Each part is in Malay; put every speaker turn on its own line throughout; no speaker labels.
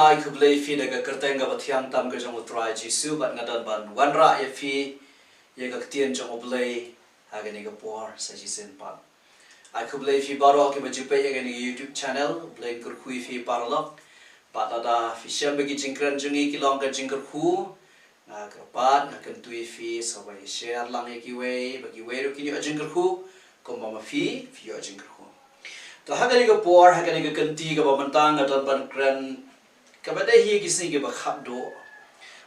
I kublay fi daga kertenga bathiam tam ka jong utrai jisu bat ngadan ban wanra ye fi ye ka tien jong oblay agani ka por sa jisen pa I kublay fi baro ke bajupe agani YouTube channel blay kur khui fi parlok bat ada fi syam bagi jingkran jungi kilong ka jingkar khu na kerpat na kentui fi sabai share lang ye kiwe bagi we ro kini jingkar khu ko mama fi jingkar khu to hagani ka por hagani ka kenti ka bamantang ngadan ban kran kabada hi kisi ke bakhat do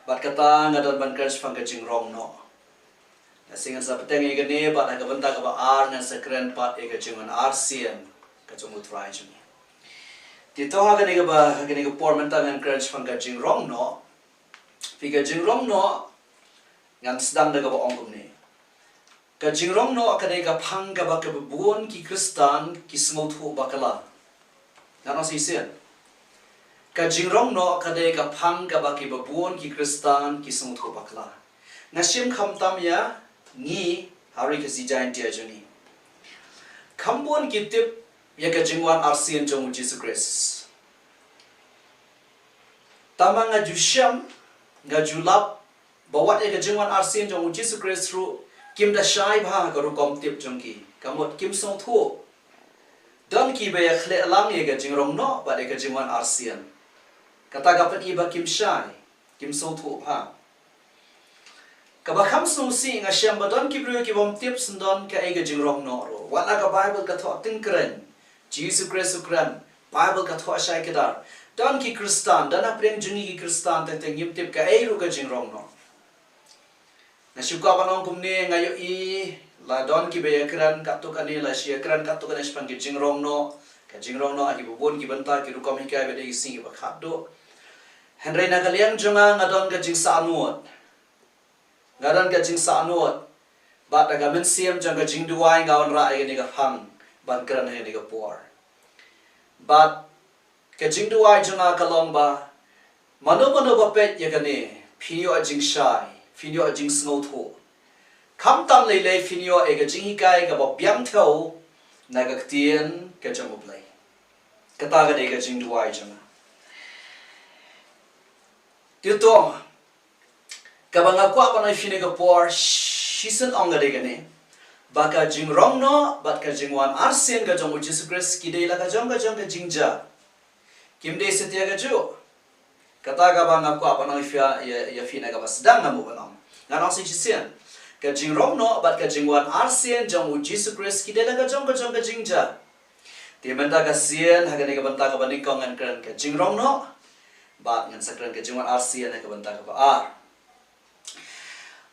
bat kata ngadan ban kran fang ka Jingrongnoh singan sa peteng ega ne bat ka banta ka ba ar ngan sakran pat ega Jingwan Arsien ka jong utrai juni ti to hagani ka por mantang ngan kran fang ka Jingrongnoh fi ka Jingrongnoh ngan sedang daga ba ongkum ne ka Jingrongnoh ka ka phang ka ba ka buon ki Kristan ki smau thu bakala nano si sen ka Jingrongnoh ka ka phang ka ba ki buon ki Kristan ki smau thu bakala ngasim kham tam ya ni hari ka si jain dia juni khambon ki tip ya ka Jingwan Arsien jong Jesus Christ tamanga jusham nga julap bawat ya ka Jingwan Arsien jong Jesus Christ ru kim da shai bha ka ru kom tip jong ki kamot kim song thu dan ki be ya khle lang ya ka Jingrongnoh ba ya ka Jingwan Arsien kata ka pan iba kim shai kim song thu bha kabakam sungsi nga siyam badon ki bru ki bom tip sundon ka ega Jingrongnoh ro wala ka Bible ka tho tingkren Jesus Christ ukran Bible ka tho shai kedar don ki Kristan dan apreng jungi ki Kristan te ngim tip ka ru ka Jingrongnoh na syuka banong kumne ngayo I la don ki be kran ka to kani la sia kran ka to kani spang ki Jingrongnoh aki bubon ki banta ki rukom hikai be de sing ba khado henry na kaliang jonga ngadon ka jing sanuot ngaran ka jing sanuot bat aga men siam jang ka jing duai ngawan ra ni ka phang ban kran he ni ka por bat ka jing duai jonga ka long ba mano ba pet ya ka ni phio jing shai phio jing snow tho kham tam le phio e ka jing hikai ka ba byam thau na ka tien ka jang oblai kata ka de ka jing duai jonga tito kabanga kwa pa na fine ka por shisen onga de gane baka Jingrongnoh bat ka Jingwan Arsien ka jong Jesus Christ ki de la ka jong ka jingja kim de setia ka jo kata ka banga kwa pa na ya fine ka basdang na mo banam ngano si chisen ka Jingrongnoh bat ka Jingwan Arsien jong Jesus Christ ki de la ka jong ka jingja ti banta ka sien hagani ka banta ka baning kong ngan kran ka Jingrongnoh bat ngan sakran ka Jingwan Arsien ka banta ka ba ar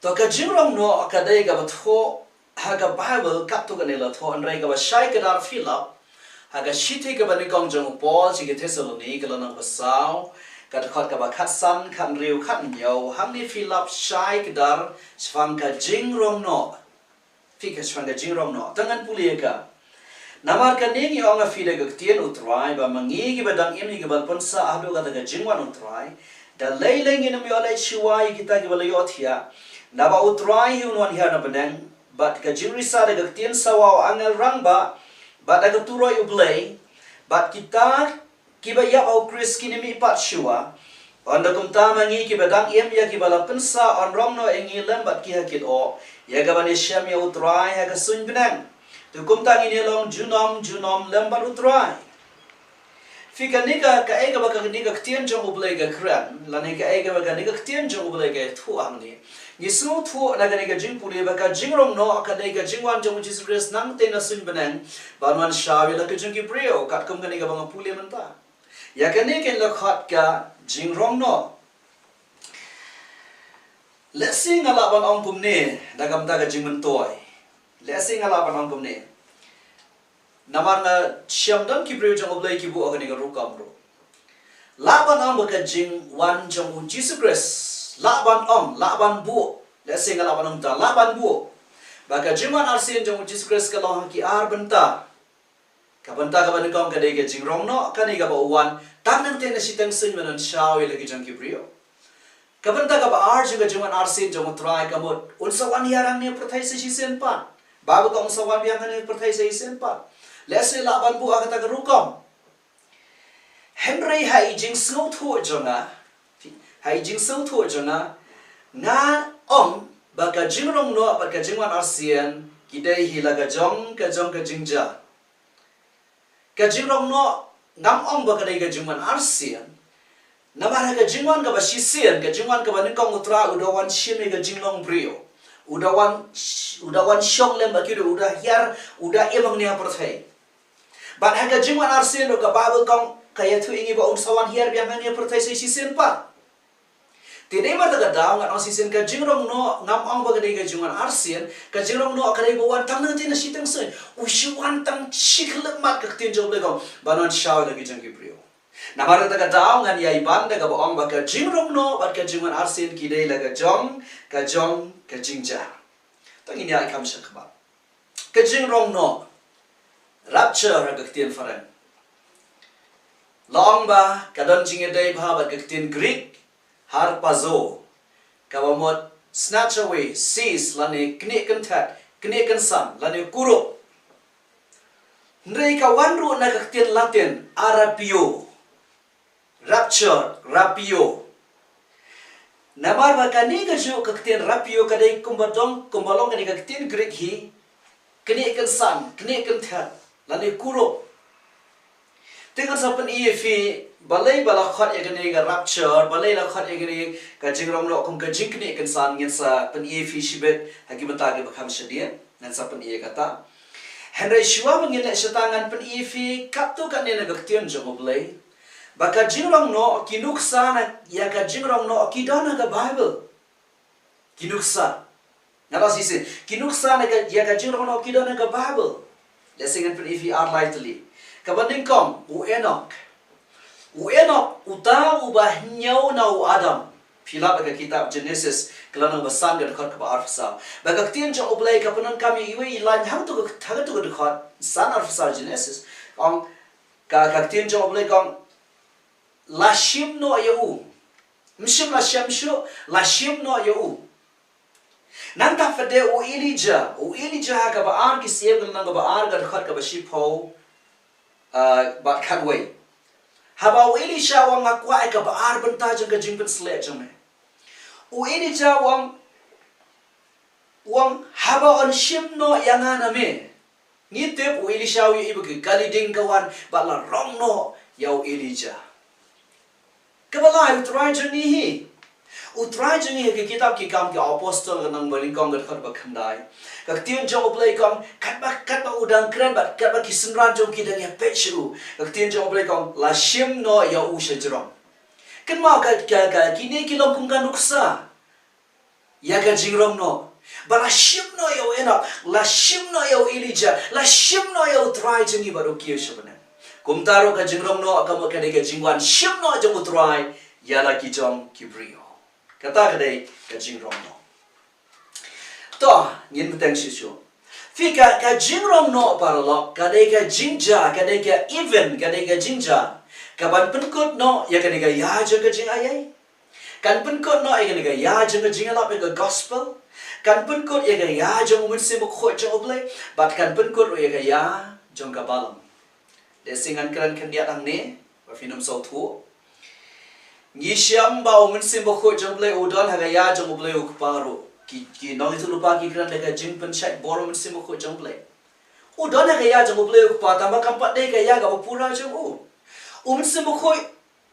to ka Jingrongnoh ka dai ka tho haga Bible kap to kanela tho anrai ka ba shai ka dar philip haga shite ka ba ni kong jong Paul chi ke Thessalonians ka lanang basaw ka khot ka ba khat san khan riu khat nyau hang ni philip shai ka dar swang ka Jingrongnoh fika swang ka Jingrongnoh tangan puli ka namar ka ningi onga file ka tien utrai ba mangi ki ba dang imi ka ba ponsa ahdo ka ta Jingwan utrai da leileng ina mi olai chiwai kita ki ba layothia naba utrai hunwan hiya na beneng bat ka jingrisa daga tien sawaw angel rangba bat daga turoi ublay bat kita kiba ya au Chris kinimi pat shua onda kumta mangi kiba dang em ya kiba la pensa on rongno engi lem bat ki hakit o ya ga bani syam ya utrai ha ka sun beneng tu kumta ngini long junom lem bat utrai fika nika ka ega baka nika ktien jong ublay ga kran la nika ega baka nika ktien jong ublay ga thu amni ni snu thu na ga nika jing puli baka Jingrongnoh ka nika Jingwan jong Jesus Christ nang te na sun beneng banwan shawi la ka jing ki prio kat kum ga nika banga puli manta ya ka nika la khat ka Jingrongnoh let's sing ala ban ong kum ne dagam daga jingman toy let's sing ala ban ong kum ne namar na syamdam ki brio jong oblay ki bu agani ga rukam ro laban ang baka Jingwan jong Jesus Christ laban bu let's sing laban ang ta laban bu baka Jingwan Arsien jong Jesus Christ ka long ki ar banta ka banta ka ban kong ka de ga Jingrongnoh ka ni ga ba wan tan nang te na sitang sin manan shawi lagi jong ki brio ka banta ka ba ar jong Jingwan Arsien jong try ka mod unsa wan yarang ni prathai sa sisen pa bago ka unsa wan biang ni prathai sa sisen pa let's say laban bu agata ka rukom Henry hai jing snow thu jonga hai jing snow thu jonga nga baka Jingrongnoh baka Jingwan Arsien kidai hilaga jong ka jingja ka Jingrongnoh ngam baka dai ka Jingwan Arsien namara ka Jingwan ka basisien ka Jingwan ka banikong utra udawan shime ka jinglong brio udawan syong lem bakido udah hiar udah emang niya perthai bat ha ka Jingwan Arsien ka Bible kong kaya tu ingi ba sawan hiar biang niya perthai sai sisen pa Tidak mata kadang ngat ang sisen ka Jingrongnoh ngam baga dai ka Jingwan Arsien ka Jingrongnoh ka dai bawan tang nang tin sitang sen usuan tang chikle mat ka tin job le ko banon shaw lagi jangki prio namara ta kadang ngan yai banda ka baong baga Jingrongnoh bat ka Jingwan Arsien ki dai laga jong ka jingja tang ini ai kam shak ba ka Jingrongnoh rapture ka tin faran long ba ka don jinge dai ba ka tin Greek harpazo kawamot snatch away seize lani knikan tat knikan sam lani kuro ndrei ka wanru na kaktian latin arapio rapio namar ba kani ka jo kaktian rapio kadai kumbalong kani kaktian Greek hi knikan sam knikan tat lani kuro Tengah sapan EFE balai balakhat egani ga rapture balai lakhat egani ka Jingrongnoh kum ka jingkni kan san ngin sa pen EFE shibet hagi bata ga bakham shadia nan sapan e kata Henry Shua mengin setangan pen EFE kaptu kan ne gaktion jomoblai baka Jingrongnoh kinuksa na ya ka Jingrongnoh kidana ga Bible kinuksa nara sisi kinuksa na ya ka Jingrongnoh kidana ga Bible lesingan pen EFE are lightly kabanding kom Enoch uta ubah nyau nau Adam pilap ka kitab Genesis kelana basan ga dekat ka arfsa baka tien jong oblai ka panan kami iwe ilan hang tu ka dekat san arfsa Genesis ong ka tien jong oblai kong lashim no yau mshim lashim no yau nanta fade Elijah ka ba ar ki siem ga ba ar ga dekat ka ba shipo bat kanway haba Elisha wang akwa ka baar banta jang ka jingpen sle jame Elisha wang haba on shimno yangana me ngitep Elisha wi ibu ke galiding kawan bala rongno yau Elijah kabala utrai jang hi ke kitab ki kam ke apostle nang baling kong gat khat bakhandai kak tien jong oblai kong kat ba udang kran bat kat ba kisenran jong ki dang ya pechu kak tien jong oblai kong la shim no ya u shajrong kan ma ka kini kilom kung kan nuksa ya ka Jingrongnoh bala shim no ya ena la shim no ya Elijah la shim no ya utrai jang hi baru kiyo shabana kumtaro ka Jingrongnoh ka ma ka Jingwan shim no jong utrai ya la ki jong kibrio kata kadai ka Jingrongnoh to ngin beteng sisyo fika ka Jingrongnoh paralok kadai ka jingja kadai ka even kadai ka jingja kaban penkut no ya kadai ka ya jaga jing ayai kan penkut no ya kadai ka ya jaga jing alap ka gospel kan penkut ya ka ya jong mun sim khot jong oblai bat kan penkut ya ka ya jong ka balam desingan kran kan dia tang ne ba finum so thu Ngisyam ba umun simbo ko jomble udon haga ya jomble ukparo ki nong itu lupa ki kran daga jing penchak bor umun simbo ko jomble udon haga ya jomble ukpa tamba kampat de ga ya ga pura jom umun simbo ko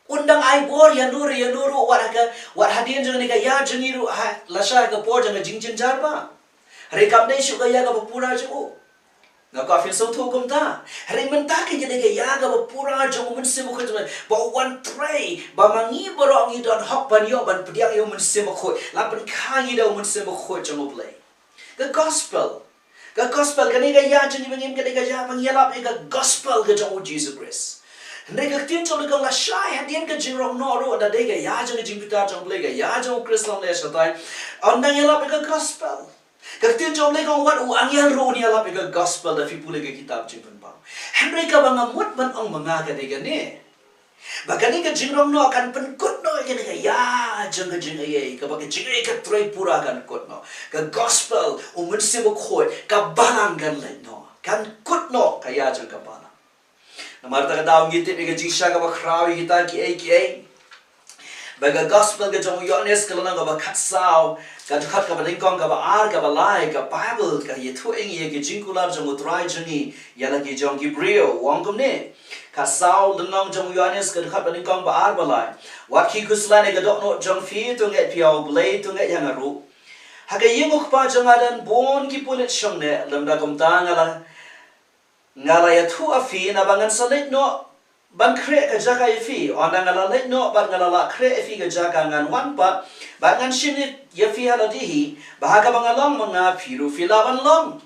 undang ai bor ya nuru wat hadian jang ni ga ya jangiru lasha ga por jang jingjin jarba rekam de shu ga ya ga pura jom Ngaka feel so to kumta. Hari mentaki jadi ke ya ga pura jong mun semu ko ba one tray ba mangi borong i don hok ban yo ban pediak yo mun semu ko la ban khangi da mun semu ko jong play. The gospel kani ga ya jeng bangim kani ga ya bang yalap ga gospel ga jong Jesus Christ. Ndai ga tin chol ga la shai hadien ga Jingrongnoh ro da de ga ya jeng jingpita jong play ga ya jong Christ lam le shatai. Ondang yalap ga gospel. Kaktin jom le kong wat angyal ro ni ala pega gospel da fi pule ke kitab jingpen pa. Henry ka banga mut ban ong mga ka de gane. Bakani ka Jingrongnoh akan penkut no gane ka ya jang ka jing ay ka bagi jing ay ka tray pura kan kut no. Ka gospel umun simo khoi ka balang kan le no. Kan kut no ka ya jang ka balang. Amarta ka daw ngitip iga jingsha ka ba krawi kita ki. Baga gospel ka jong yones ka lang ka ba katsaw ka dukat ka ba lingkong ka ba ar ka ba lai ka Bible ka yetu ingi ka jingkular jong utray jongi yala ki jong ki brio wangkum ne katsaw lenong jong yones ka dukat ba lingkong ba ar ba lai wat ki kuslane ka dokno jong fi tunget piaw blay tunget yang aru haga yenguk pa jong adan bon ki pulit shong ne lemda kumta ngala yetu afi na bangan salit no ban kre ka jaka yafi ona ngala let no ban ngala la kre yafi ka jaka ngan wan pat ban ngan shimit yafi hala dihi bahaga bangalong mga piru filaban long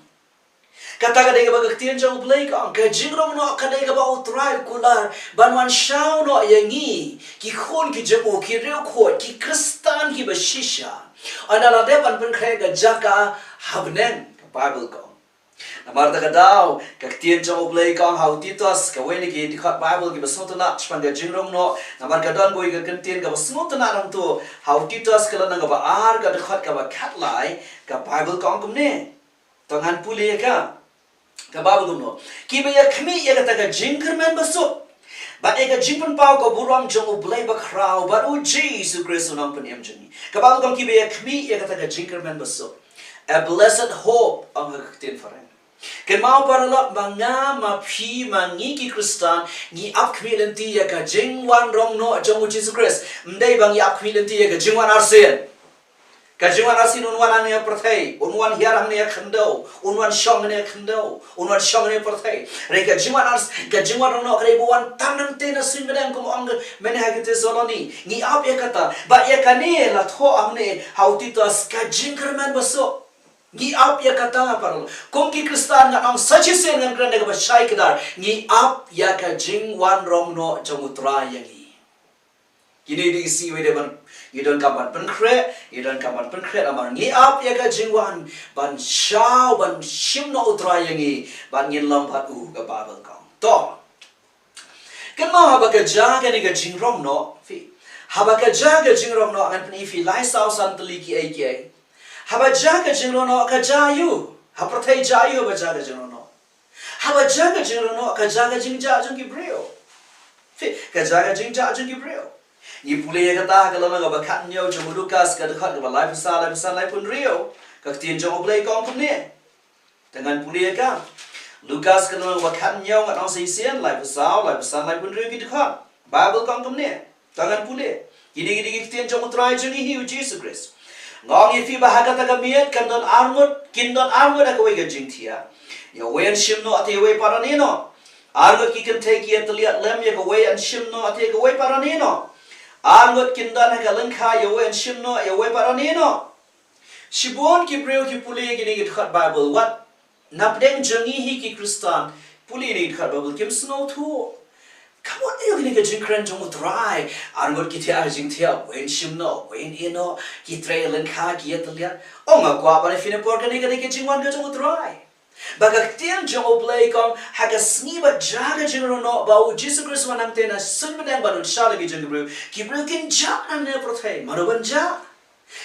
kata ka dega bagaktian jang play ka Jingrongnoh ka dega ba utray kular ban wan shaw no yangi ki khon ki jamu ki reu khot ki kristan ki bashisha ona la de ban kre ka jaka Hapdeng Bible ka Namarta ka daw, kaktiyan jang oblay kang hautitos, kawin ki dikhat Bible ki basnotana chpanga Jingrongnoh, namar ka don boy ka kantiyan ka basnotana rang tu, hautitos ka lang ba ar ka dikhat ka ba katlay, ka Bible kang kumne, tangan puli ka Bible kumno, ki ba ya kmi ya kata ka Jingerman basot, ba eka jingpan pao ka buram jang oblay ba kraw, ba u Jesus Christ unang paniyam jangi, ka Bible kang ki ba ya kmi ya kata ka Jingerman basot, a blessed hope ang kaktiyan farang. Ken mau paralak mga mapi mangi ki Kristan ni apkmilenti ya ka Jingwan rongno jong Jesus Christ mdai bang ya apkmilenti ya ka Jingwan Arsien ka Jingwan Arsien unwan ane perthai unwan hiarang ne khando unwan shong ne khando unwan shong ne perthai re ka Jingwan rongno kare buwan tanang te na sin medang kum ang mene hagite soloni ni ap ya kata ba ya kane la tho amne hautitas ka Jingerman baso Ni ap ya kata parlo. Kung ki Kristan nga ang sajisen ng grande ka ba shay kadar. Ni ap ya ka Jingwan rongno jong utray yangi. Kini di si wede ban yidon kaman penkre amar ni ap ya ka Jingwan ban shaw ban shimno utray yangi ban yin lambat ka Bible ka. To. Kan mau haba ka jaga ni ka Jingrongnoh fi. Haba ka jaga Jingrongnoh an pni fi lai saw santali ki ai Haba jaga Jingrongnoh ka jayu. Haprathai jayu haba jaga Jingrongnoh. Haba jaga Jingrongnoh ka jaga jingja jung ki brio. Ka jaga jingja jung ki brio. Ni pule ya kata ka lama ba khat nyau jung Lucas ka dekhat ka lai pasa lai pun rio. Ka tien jong oblay kong kumne. Dengan pule ya ka Lucas ka lama ba khat nyau ngat ang sisian lai pasa lai pun rio ki dekhat. Bible kong kumne. Dengan pule. Gidi tien jong utray jung hiu Jesus Christ. Ngong ifi bahaga taga miet kindon armut ak wega jingtia ya wen shimno ate we paranino argut ki kan take ya tliat lem ya we an shimno ate ka we paranino argut kindan ka lengkha ya wen shimno ya we paranino shibon ki breu ki puli gi ni khat Bible what napdeng jangi hi ki Kristan puli ni khat Bible kim snow thu Come on, you can get Jingren jong utray. Arngot ki tia jingtia wen shimno wen ino ki trail and ka ki etliat. Oh ma kwa ba fine por ka ni get Jingwan ka jong utray. Baga tian jong oblay kong haga sniba jaga Jingrongnoh ba u Jesus Christ wanang tena sunbedang banun shala ki Jingru ki brukin ja na ne prothay manuban ja.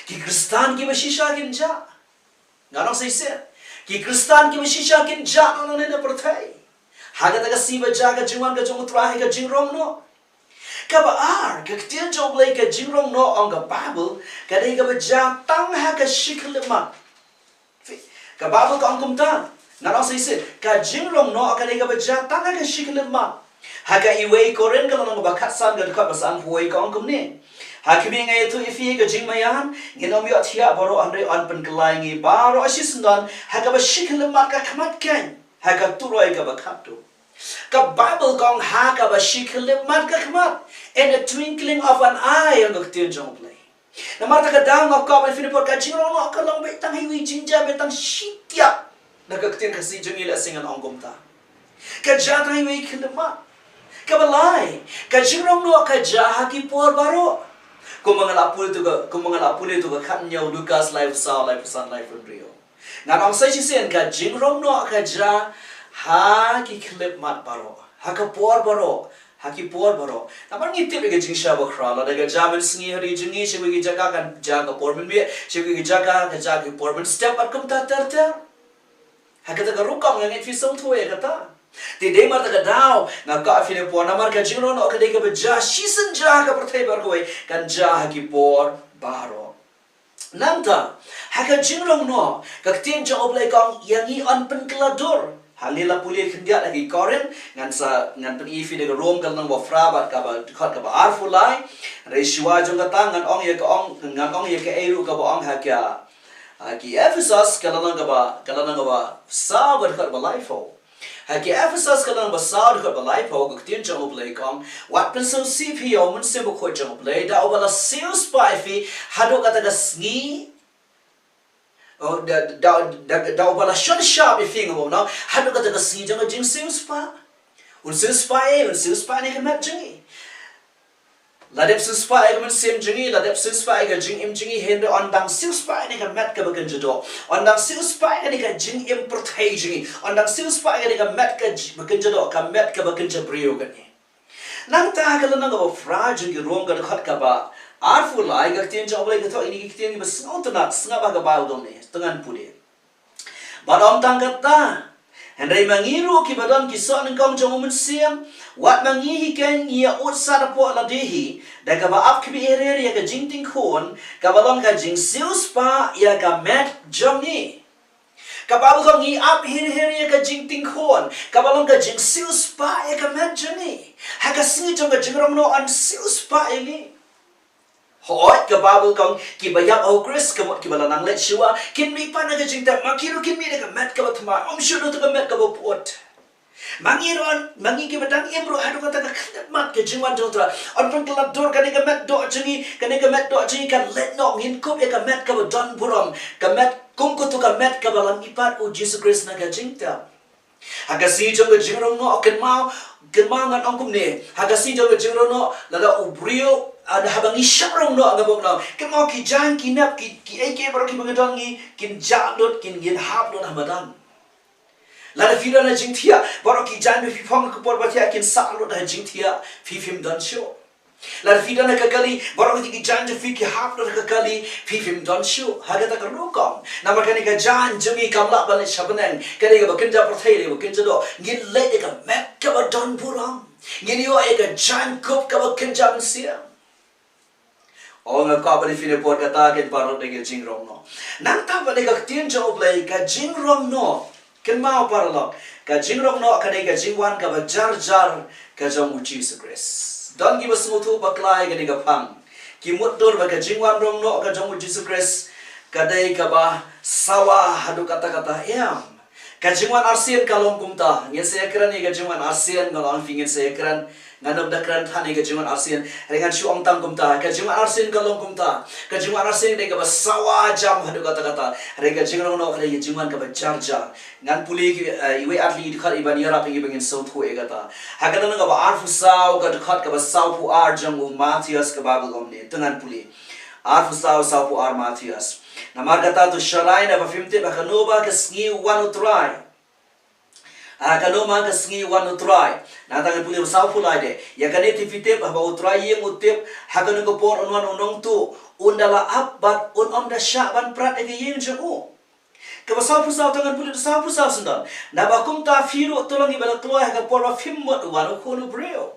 Ki Kristan ki mashisha kin ja. Nganong say ki Kristan ki mashisha kin ja na ne prothay. Haga taga siba jaga Jingwan ka jong utray ka Jingrongnoh. Kaba ar ka tian jong oblay ka Jingrongnoh ang ka Bible ka dai ka ba ja tang ha ka shiklima. Ka Bible ka ang kumta. Nganong say ka Jingrongnoh ka dai ka ba ja tang ha ka shiklima. Haga iway koren ka lang ba katsan ka ka basan huway ka ang kumni. Hakimi ngay ito ifi ka jingmayan ginom yo atia baro andre an penkelay ngi baro asisundan haga ba shiklima ka kamat kan. Haga turoy ka ba kapto. Ka Bible kong haga ba shiklima ka kamat. In a twinkling of an eye ang gaktiyan jong play. Namarta ka daw ng kapal finipor ka Jingrongnoh ka lang betang hiwi jinja betang shitya. Nagaktiyan ka si jong ilasingan ang gumta. Ka jatang hiwi kilima. Kabalay. Ka Jingrongnoh ka jahaki por baro. Kung mga lapuli ito ka kanyaw Lucas life sa life san life rio. Nga ang say sisiyan ka Jingrongnoh ka jah haki klip mat baro. Haka por baro. Haki por baro. Napang ngitip ka jingsha bakrala. Daga jamin singi hari jingi. Siya wigi jaga kan jaga pormin biya. Siya wigi jaga ka jaga pormin step at kum tatarta. Haka taga rukam nga ngit fisong tuwe kata. Ti dei mar taka dau nga ka fine por namar ka Jingrongnoh ka dei ka beja season ja ka perthai bar koi kan ja ki por baro. Nanta haka Jingrongnoh ka tien ja oblai kong yangi on pen kelador. Halila puli kendia lagi koren ngan pen ifi de rom kal nang wafra bat ka ba khot ka ba arfulai re shiwa jong ka ngan ong ye ka ong eru ka ba ong ha kya ki Ephesus kala nang ka ba sa ba khot ba lifeo ha ki Ephesus kala nang ba sa khot ba lifeo ka tien jong oblai kong wat pen so CPO mun se bo khot jong oblai da obala sales pa fi hado ka ta sngi oh da ubala shot sharp if mo no hadu ka ta si jang jing sales pa un sales pa ne ka mat jingi ladep sales pa e man sem jingi ladep sales pa e ka jing im jingi hende on dang sales pa ne ka mat ka bagan jado on dang sales pa ne ka jing im prothai jingi on dang sales pa ne ka mat ka bagan jado ka mat ka bagan jabrio ka ni nang ta ka lang ka fra jingi rom ka khat ka ba arfu lai ga tien job lai ga tho ini ki tien ni bas ngau tana snga ba ga ba dom ne tangan puli badom tang kata hendai mangiru ki badon ki so nang kong jong mun siam wat mangi hi ken ia ut sa da po la dehi da ka ba ap ki bi ere ya ga jing ting khon ka ba long ka jing sius pa ya ka mat jong ni ka ba ko ngi ap hir ya ka jing ting khon ka ba long ka jing sius pa ya ka mat jong ni ha ka singi jong ka Jingrongnoh an sius pa ini hoi ka babul kong ki bayap au Chris kamot ki balanang let shiwa kin mi pa na ga jingta makiru kin mi ka mat ka batma shudu to ka mat ka bopot mangiron mangi ki batang imro hadu kata ka mat ka Jingwan dotra on pang kelab dor ka ka mat do jingi ka kan let no ngin ko ka mat ka don buram ka mat kum ko to ka mat ka balang ipat o Jesus Christ na ga jingta hagasi jong ga Jingrongnoh ken mau ngan ongkum ne hagasi jong ga Jingrongnoh lada ubrio ada habang isyarong no agabom no kemo ki jang ki nap ki eke baro ki bangadongi kin jadot kin yin hab no hamadan la da fida na jingthia baro ki jang fi phong ko por batia kin salo da jingthia fi film don show la da fida na kakali baro ki jang fi ki hab no kakali fi film don show hagata ka rokong na makani ka jang jumi kamla bal shabnen kani ga bakinja prothai le bakinja do ngin le ka mek ka don buram ngin yo e ka jang kop ka bakinja sia nga ka bali fine por kata ke parot de Jingrongnoh nang ta bali ka tien job lai ka Jingrongnoh ken mau parlo ka Jingrongnoh ka de ka Jingwan ka ba jar ka jong Jesus Christ don give us mutu baklai ka de ka phang ki mutdor ba ka Jingwan Rongnoh ka jong Jesus Christ ka de ka ba sawa hadu kata yam ka Jingwan Arsien kalong kumta nge se ekran ni ka Jingwan Arsien ngalong fingin se ekran nganam dakran thani ka Jingwan Arsien rengan shu ong tang kumta ka Jingwan Arsien kalong kumta ka Jingwan Arsien de ka basawa jam hadu kata rega Jingrongnoh ka de Jingwan ka jar ngan puli ki iwe atli dikhat iban yara pingi bengin south hu egata hakana nga ba arfu saw ka dikhat ka basaw pu ar jang u Matthias ka babel gomne tengan puli arfu saw pu ar Matthias namar kata tu sharai na ba 50 ba kanova ka sngi one utrai kanoma ka sngi one utrai na tangan puli saw pu lai de ya kane tifite ba utrai yem utep hakana ko por onwan onong tu undala abbat on da syaban prat ege yen jago ka saw pu saw tangan puli saw pu saw sendan na ba kum ta firu tolong ibala kloy ka por ba fimmot wanu kono breo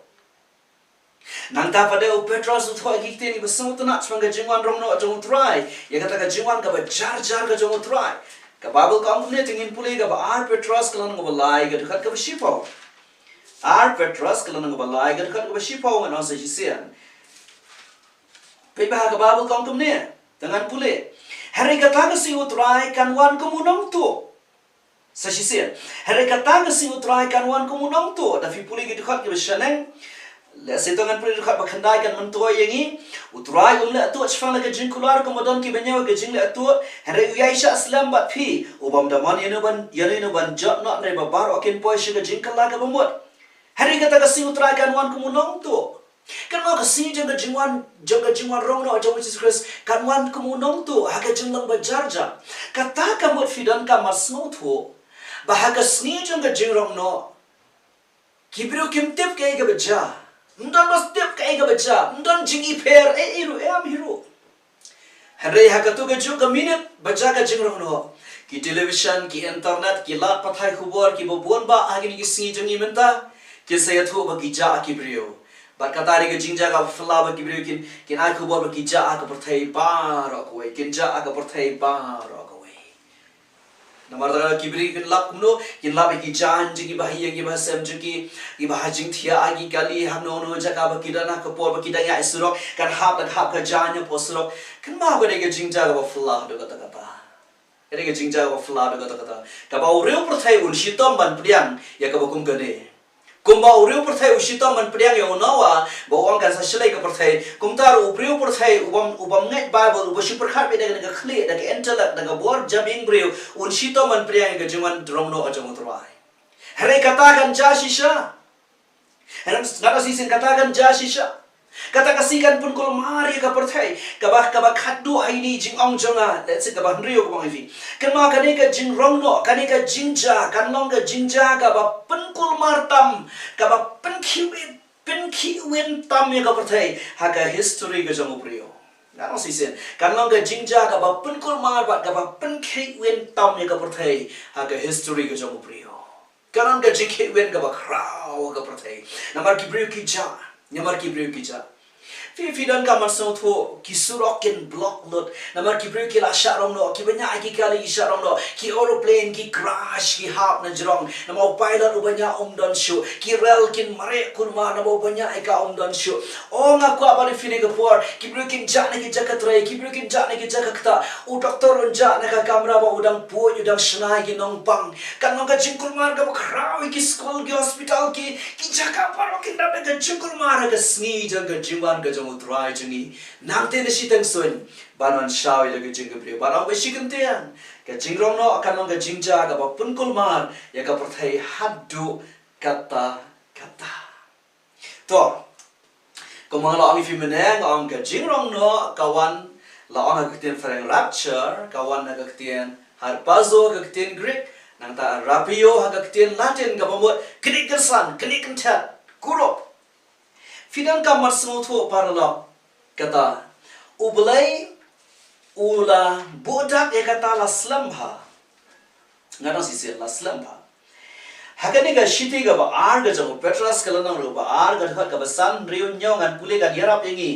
nang ta pada u Petros utho gikte ni basang tu nak semanga Jingwan Rongnoh jong utrai ya kata ka Jingwan ka ba jar ka jong utrai ka babel kaum ne tingin puli ka ba ar Petros kalan ngo balai ka dekat ka shipo ar Petros kalan ngo balai ka dekat ka shipo ngan sa jisian pe ba ka babel kaum ne tangan puli hari kata ka si utrai kan wan kumunong tu sa jisian hari kata ka si utrai kan wan kumunong tu da fi puli ka dekat ka shaneng le setongan puli dekat bakhandai kan mentua yangi utrai umle atu achfang la ka jingkular ko modon ki benyaw ka jingle atu hari uyaisha aslam bat phi ubam daman yanu ban jot not ne babar okin poish ka jingkala ka bamot hari kata ka si utrai kan wan kumunong tu kan ma ka si jang ka Jingwan Rongnoh jong Jesus Christ kan wan kumunong tu ha ka jinglang bajarja kata ka mot fidan ka masngo tu ba ka sni jang ka Jingrongnoh kibro kimtep ka ga baja ndon mas tep ka ga baja ndon Jingiapher iru am hiru hari hakatu ka ju ka minute baja ka Jingrongnoh ki television ki internet ki lat pathai khubor ki bobon ba agin ki singi jongi menta ki sayathu ba ki ja ki brio ba katari ke jingja ka fla ba ki brio kin ai khubor ba ki ja ka perthai ba ro ko kin ja ka perthai ba ro ko namar da ki bri kin lap no kin lap ki jan ji ki bahia ki bahasam ji ki bahajing thia agi kali hamno no jaka ba ki dana ka por ba ki da ya isro kan hap ka jan ya posro kan ma ba de ke jingja ka fla do kata kata ere ke jingja ka fla do kata kata ka ba ureu perthai un shitom ban priang ya ka ba kum gane kumba ureu perthai usitom ban priang ya unawa ba wang kan sa shlai ka perthai kumtar ureu perthai ubam ngai bible uba super khat be da ga khli da ga entelak da ga bor jabing breu un shitom ban priang ga Jingwan drongno ajong utrai hare katakan ja shisha hare ngata sisin katakan ja shisha kata kasikan pun kul mari ka perthai ka ba khadu aini jingong jonga let's say ka ba nrio ko ngi kan ma kan ka jingrongnoh kan ka jingja kan long ka jingja ka ba pen kul martam ka ba pen khiwin tam ya ka perthai ha ka history ka jong uprio ngano sisen kan long ka jingja ka ba pen kul mar ba ka ba pen khiwin tam ya ka perthai ha ka history ka jong uprio kan ka jingkhwin ka ba kraw ka perthai namar ki brio ki ja nyamar ki brio ki ja fi dan ka man so tho ki surokin block lot namar ki brio ki la sharom no ki banya ki kali sharom no ki aeroplane ki crash ki hap na jrong namo pilot ubanya don show ki rel kin mare kurma namo banya ka don show o nga ko abali fine ga por ki brio kin ja na ki jakat rai ki brio kin ja na ki jakakta u doctor on ja na ka camera ba udang pu udang snai ki nong pang kan nong ka jingkul mar ga krawi ki school ki hospital ki jaka paro kin da ga jingkul mar ga sni jang ga Jingwan ga utrai jungi nangte na sitang sun banon shawi lagi Jingiapher barang ba shikantian ka Jingrongnoh akan nong ka jingja ka ba punkul mar ya ka perthai haddu kata to ko mga laong ifimeneng ang ka Jingrongnoh kawan laong ka ktian freng rapture kawan na ka ktian harpazo ka ktian Greek nang ta rapio ka ktian Latin ka bamot kini kersan kini kentat kurop fidan ka marsmo tho parlo kata ublai ula bodak e kata la slamba ngana sisi la slamba hakani ga shiti ga ba ar ga jong petras kala nang ro ba ar ga ka ba san riu nyong an pule ga yarap yengi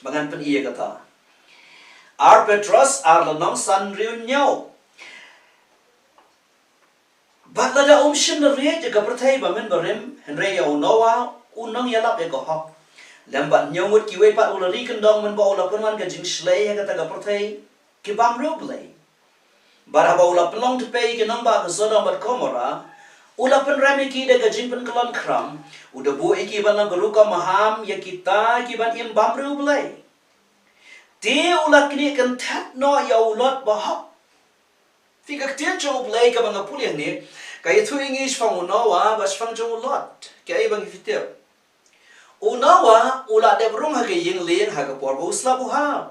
bangan pen iye kata ar petras ar la nang san riu nyong ba la shin re ga perthai ba men barem henre ya unawa unang yalap e ko hok lambat nyomut ki we pat ulari kendong men ba ula penwan ka jing slay ha kata ga perthai ki bam ro blai bara ba ula pelong te pe ki namba ka sodom bat komora ula pen rami ki de ga jing pen kelon kram uda bu iki ban la guru ka maham ya kita ki ban im bam ro blai te ula kini kan that no ya ulot ba hok fi ka tian jo blai ka bang puliang ni ka itu english fang unawa bas fang jo ulot ka ai bang fitir unawa ula de brung ha ke ying ling ha ka por bu slap ha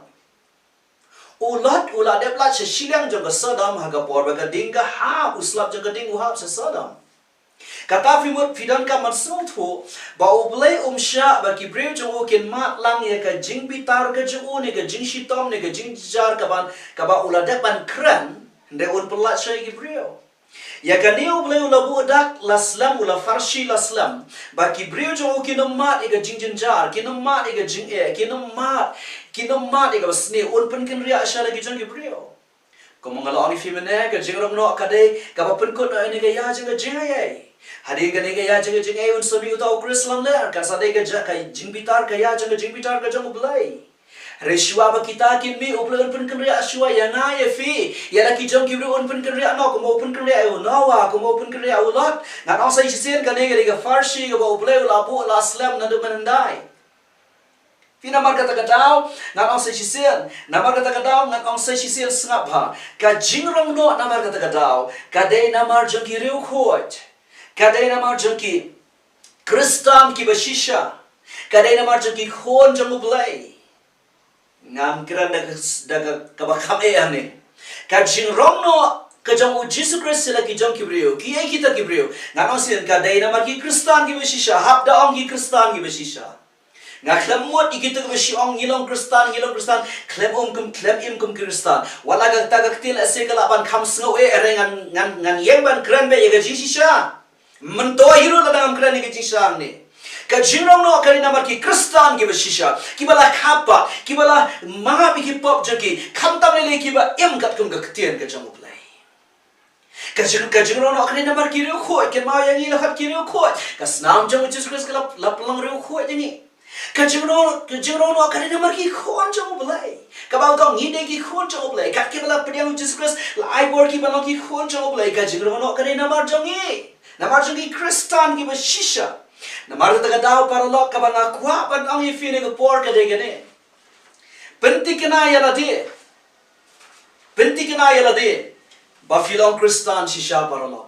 ulat ula de plat se silang jong ka sodom ha ka por ba ka ding ka ha uslap jong ka ding ha se sodom kata fi mut fidan ka man so thu ba ublai sha ba ki breu jong ken mat lang ye ka jing bitar ka ju ne ka jing shitom ne ka jing jar ka ba ula de ban kran de un plat se ki breu ya kaneu bleu la budak laslam ula farshi laslam ba ki breu jo kinomat ega jingjin jar kinomat ega jing e kinomat ega sne un pen kin ria ashara ki jong ki breu ko mangala ani fimene ka Jingrongnoh ka de ka ba pen ko na ne ga ya jing jing ye hadi ga ne ga ya jing jing e un sobi utau krislam le ka sa de ga ja ka jing bitar ka ya jing bitar ka jong blai Rishwa ba kita kin mi uplan pen kin ria shwa ya na ye fi ya la ki jong ki bru un pen kin ria no ko mo pen kin ria u no wa ko mo pen kin ria u lot na no sai sisen ka ne ga farshi ga ba uple la bu la slam na du mandai fi na mar kata kadau na no sai sisen na mar kata kadau na no sai sisen snap ha ka Jingrongnoh na mar kata kadau ka de na mar jong ki riu khot ka de na mar jong ki kristam ki bashisha ka de na mar jong ki khon jong uplai ngam kiran daga kabakam e ane ka Jingrongnoh ka jong Jesus Christ sila ki jong kibriyo ki ai kita kibriyo ngam sin ka dai na mar ki Kristan ki besisha hapdeng ki Kristan ki besisha Ngaklam muat ikitu ke siong ngilong Kristan klem im kum Kristan wala ga tagak til ase kalaban kham sngo e erengan ngan yemban kran be yega jisha mento hiro la dangam kran yega jisha ne ka Jingrongnoh kari namar ki Kristan ki beshisha ki bala khapa ki bala maha bi ki pop jaki kham tam le ki ba im kat kum ga ktien ka jamu play ka Jingrongnoh kari namar ki ru khoi ke ma yangi la khat ki ru khoi ka snam jamu Jesus Christ ka la plang ru khoi ni ka Jingrongnoh kari namar ki khon jamu play ka ba ka ngi de ki khon jamu play ka ke bala pediang Jesus Christ la ai bor ki bala ki khon jamu play ka Jingrongnoh kari namar jangi Kristan ki beshisha namar ta daw para lo ka banga kwa ban ang ifine ko por ka de gane penti kana yala de ba filong Kristan shisha para lo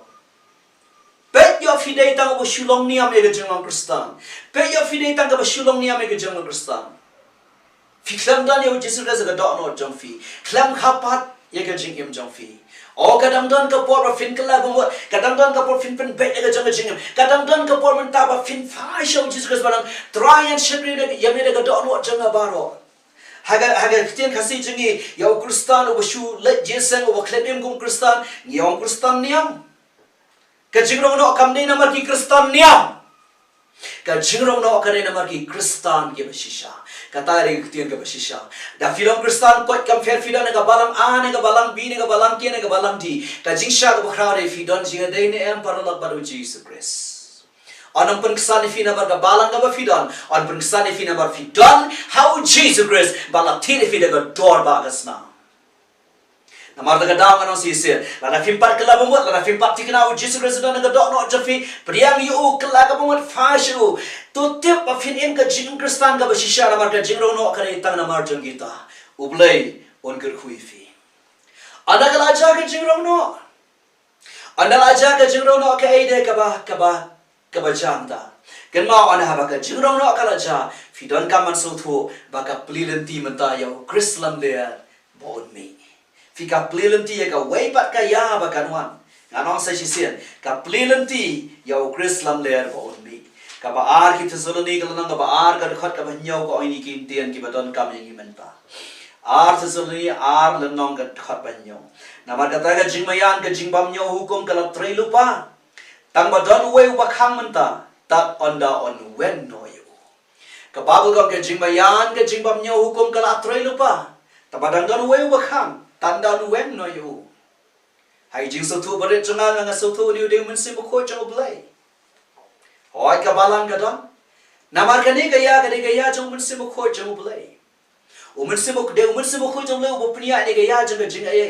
pet yo fidei tang bo shulong niam e ga jeng Kristan pet yo fidei tang ba shulong niam e ga jeng Kristan fi klam dan yo Jesus Christ ga do no jong fi klam khapat ye ga jing im jong fi o kadang don ka por fin kala bo kadang don ka por fin pen be ga jong jing kadang don ka por men ta ba fin fa show Jesus Christ barang try and shakri de yame de ga do no jong baro haga kiten khasi jingi yo Kristan o shu le jeseng o khlem gum Kristan yo Kristan niam ka Jingrongnoh kamne namar ki Kristan niam ka Jingrongnoh kare namar ki Kristan ke beshisha kata re kiten ke beshisha da filong Kristan kot kam fer fidan ga balang a ne ga balang b ne ga balang ke ne ga balang d ka jingsha ga khra re fidan jinga dei ne em paralak baru Jesus Christ anam pen ksan fina bar ga balang ga fidan an pen ksan fina bar fidan how Jesus Christ balak thire fida ga dor ba gasna namar daga daw kanong sisir lana fimpat kala bumut lana fimpat tikna u Jesus Christ dan daga dok no jafi priang yu kala ka bumut fashu to tip ba fin em ka jing Kristan ka bashisha namar ka Jingrongnoh kare tang namar jong kita ublay on ker khui fi anagala ja ka Jingrongnoh ka ide ka ba jangda ken ma ana ha ba ka Jingrongnoh kala ja fidon ka man so thu ba ka plilenti menta yo Krislam le bon me Fika plilenti ya ka way pat ka ya ba kanwan nganong sa sisien ka plilenti ya Krislam ler ba onmi ka ba ar ki tsoloni ka lang ba ar ka khat ka ba nyaw ko ini ki tian ki ba don kam yang men pa ar tsoloni ar lenong ka khat ba nyaw namar kata ka jingmayan ka jingbam nyaw hukum ka la trei lupa tang ba don way ba khang men ta tat onda on wen no yo ka babul ka jingmayan ka jingbam nyaw hukum ka la trei lupa tabadang don way ba khang tanda nu wen no yo hai jing so thu bare changa nga so thu ni de mun sim ko chang blai hoi ka balang ka don namar ka ni ga ya chang mun sim ko chang blai o mun sim ko chang le o pnia ni ga ya chang jing ai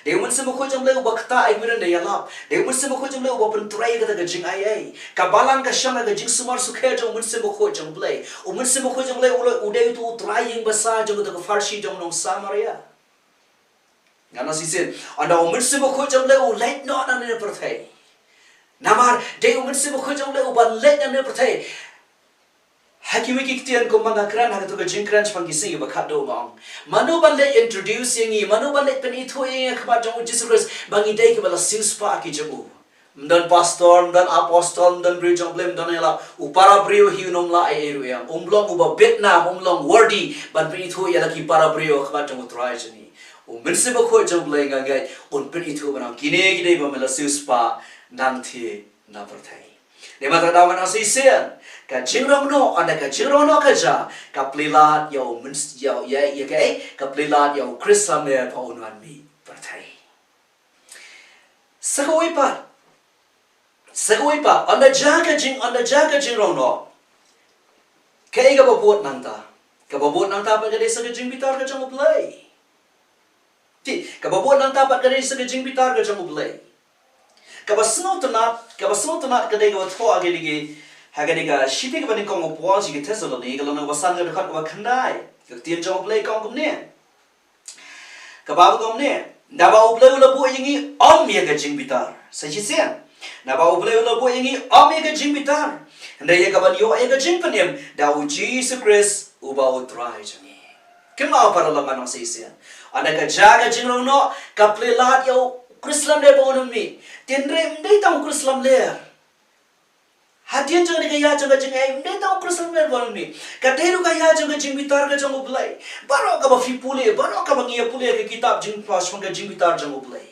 de mun sim ko chang le o bakta ai miran de ya lap de mun sim ko chang le o pun trai ga jing ai ka balang ka shang ga jing sumar su khe chang mun sim ko chang blai o mun sim ko chang le o de tu trai ying basa jang da farshi jang nong samaria ngana sisin anda umur sebo khojam le u late no na ne perthai namar de umur sebo khojam le u ban late na ne perthai hakimi ki ktian ko manga kran ha to ga jingkran chpang ki sing ba khado mong manu ban le introducing i manu ban le pen I thoi khba jong Jesus Christ bangi dei ki bala sis pa ki jamu mdan pastor mdan apostol mdan bri jong blem dan ela upara brio hi nom la ai eru yang umlong uba Vietnam umlong wordi ban pen I thoi ela ki para brio khba jong trai jani Minsi ba khoi jong blai ngai on pen I thu banam kine gidei ba mela suspa nang thi na perthai ne ma ta dawan asi sen ka Jingrongnoh anda ka Jingrongnoh ka ja ka plilat yo mins yo ya ke ka plilat yo Krislam ne pa onwan mi perthai sagoi pa anda jaga Jingrongnoh kai ga ba bot nang ta pa ga de sa jing bitar ka jong blai Ti kababon nang tapat kadai sa jing bitar ka jang ublay kabasno tanat kadai ga tho age dige hagani ga shiti ga baning kong opwa ji ga tesoloni ga lona wasan ga khat ga khandai ga tien jang ublay kong kumne kabab komne naba ublay ula bu yingi om ye ga jing bitar sa ji sen naba ublay ula bu yingi om ye ga jing bitar ndai ye ga ban yo ye ga jing panem da u Jesus Christ uba utrai jang kema para la manong sa isen ana ka jaga Jingrongnoh ka plelat yo Krislam le bonum mi tinre ndai tang Krislam le hadian jangan kaya jangan jing ne tahu Kristen berwal ni kateru kaya jangan jing bitar ka jangan belai baru ka ba fi pule baru ka ba ngia pule ke kitab jing pas manga jing bitar jangan belai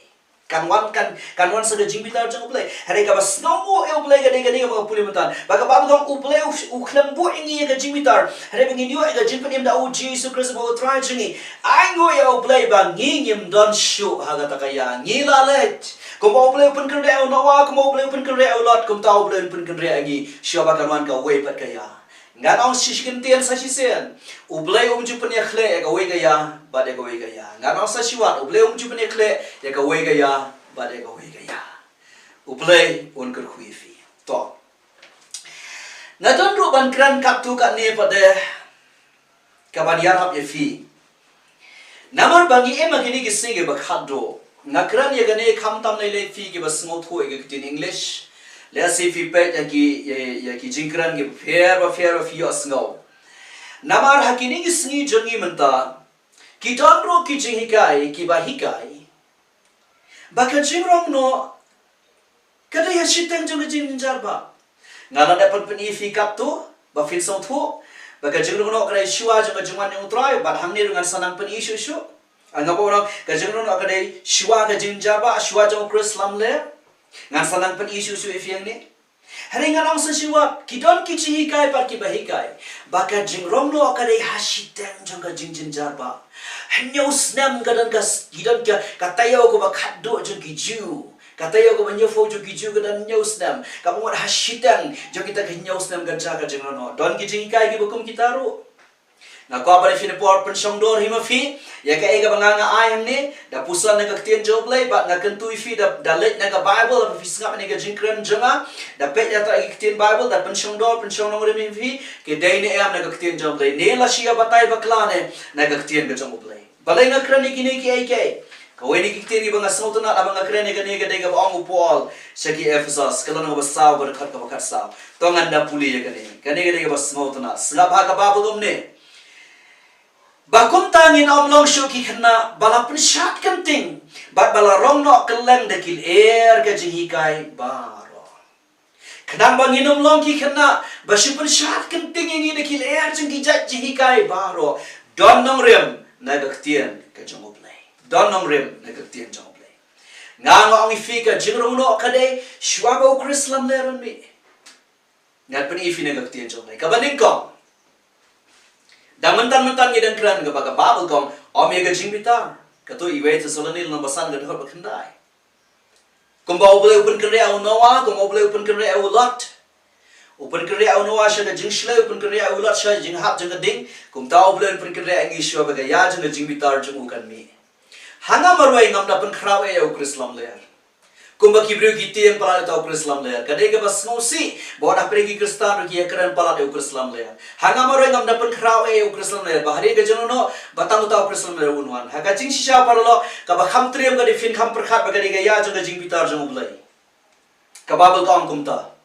kanwan saga jing bitar jangan belai hari ka ba snau e belai ga ga ba pule mentan ba ka ba dong belai u khlam bu ngia ka jing bitar hari bengin yo ga jing penim da u Jesus Christ ba try jingi ai ngo ya belai ba ngim don shu haga takaya ngila let kung mau boleh pun kerja nawa, kung mau boleh pun kerja ulat, kung tahu boleh pun kerja lagi, siapa kawan kau way pat kaya. Ngan ang sisikin tiyan sa sisen, ublay umju ya kle ya kaway kaya, bade kaway kaya. Ngan ang sa siwat, ublay umju ya kle ya kaway kaya, bade kaway kaya. Ublay unker huifi. To. Ngadon ru ban kran kaptu kat ni pada kaban yarap ya fi. Namar bangi emagini gisinge bakhado. Ngakran ya gane kham tam nei le fi ke bas ngo tho e ke tin English le si fi pet ya ki jingkran ge fair ba fi as ngo namar hakini gi sngi jongi menta ki donro ki jinghikai ki ba hikai ba ka jingrongnoh kada ya shiteng jong jinjar ba ngala dapat peni fi kap tu ba fin so tho ba ka jingrongnoh kada shua jong jingwan yang utrai ba hangni dengan sanang peni isu Angap orang Jingrongnoh akadai shua ka jinjaba shua jong Chris lamle ngan sanang pen isu ifiang ni hari ngan ang sesiwa kidon kici hikai par ki bahikai baka Jingrongnoh akadai hasiteng jong ka jinjaba hanya usnam kadan kas kidon ka tayo ko bakaddo jong kiju katayo ko banyofo jong kiju kadan nyusnam kamu ngat hasiteng jong kita nyusnam ka jaga Jingrongnoh don kici hikai ki bukum kitaru na ko apa define por pensong dor hima fi ya ka ega banganga ayam ni da pusan na kaktian job lay ba na kentui fi da let na ka bible fi sngap ni ka jingkran jonga da pet ya ta kaktian bible da pensong dor mi fi ke dai ni am na kaktian job lay ne la sia batai bakla ne na kaktian ka job lay balai na kran ni kini ki ai ke ko ni kaktian ni banga sautu na abanga kran ni ka ne ka dai ka ong upol saki Ephesus kalon ba saw ba khat ka khat saw to nganda puli ya ka ne ka dai ka ba sautu na sngap ha ka ba bugum ne Bakum tangin omlong syuki kena balapun syat kenting bat balarong nok keleng dekil ka jinghikai baro kenang bangin omlong ki kena basyupun syat kenting yang dekil jingijat jinghikai baro don nong rem na gaktien ka jongoblay don nong rem na gaktien jongoblay ngang ong ifi ka Jingrongnoh kade shwabo Krislam leron mi ngat pen ifi na gaktien jongoblay kabaning kong dan mentan-mentan ngidang kran ke baka babel kong omega jingbitar kato iwe te solanil na basan ga dhot bakhandai kumbau boleh open kerja au noa kumbau boleh open kerja au lot open kerja au noa sha ga jingshle open kerja au lot sha jing Hapdeng ding kum tau boleh open kerja angi shwa baga ya jing jingbitar jung ukan mi hanga marwai ngam da pen krawe au Krislam ler kumba kibru giti yang pala tau Krislam ler kadai ga bas ngosi boda pergi Kristan ki ekran pala au Krislam ler hanga marwai ngam da pen krawe au Krislam ler bahari ga Jingrongnoh batang tau Krislam ler unwan haga jing sisa parlo ka ba kham triam ga difin kham perkhat ba ga ya jing jingbitar jung ulai ka babel ka kumta